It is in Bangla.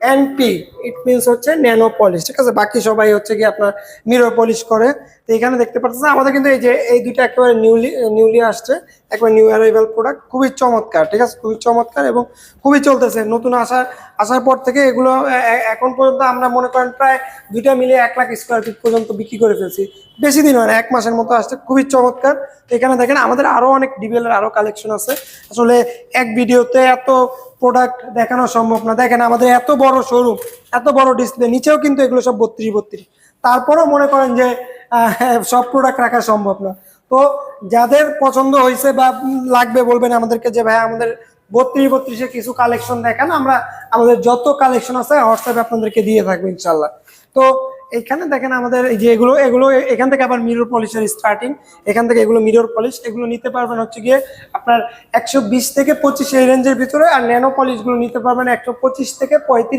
এনপি, ইট মিনস হচ্ছে ন্যানো পলিশ, ঠিক আছে। বাকি সবাই হচ্ছে কি আপনার মিরর পলিশ করে। তো এখানে দেখতে পাচ্ছেন আমাদের কিন্তু এই যে এই দুইটা একেবারে নিউলি আসছে, একবার নিউ অ্যারাইভাল প্রোডাক্ট, খুবই চমৎকার, ঠিক আছে, খুবই চমৎকার এবং খুবই চলতেছে। নতুন আসার পর থেকে এগুলো এখন পর্যন্ত আমরা মনে করেন প্রায় দুইটা মিলিয়ে 1 লাখ স্কোয়ার ফিট পর্যন্ত বিক্রি করে ফেলছি। বেশি দিন হয় না, 1 মাসের মতো আসছে, খুবই চমৎকার। তো এখানে দেখেন আমাদের আরো অনেক ডিবিএল আরো কালেকশন আছে। আসলে এক ভিডিওতে এত প্রোডাক্ট দেখানো সম্ভব না। দেখেন আমাদের এত বড় শোরুম, এত বড় ডিসপ্লে, নিচেও কিন্তু এগুলো সব 32 তারপরেও মনে করেন যে সব প্রোডাক্ট রাখা সম্ভব না। তো যাদের পছন্দ হয়েছে বা লাগবে বলবেন আমাদেরকে যে ভাই আমাদের 32 কিছু কালেকশন দেখান, আমরা আমাদের যত কালেকশন আছে হোয়াটসঅ্যাপে আপনাদেরকে দিয়ে থাকবো ইনশাল্লাহ। তো এখানে দেখেন আমাদের এই যে এগুলো এখান থেকে আবার মিরর পলিশের স্টার্টিং, এখান থেকে এগুলো মিরর পলিশ, এগুলো নিতে পারবেন হচ্ছে গিয়ে আপনার 120 থেকে 25 এই রেঞ্জের ভিতরে। আর ন্যানো পলিশ গুলো নিতে পারবেন 125 থেকে 35।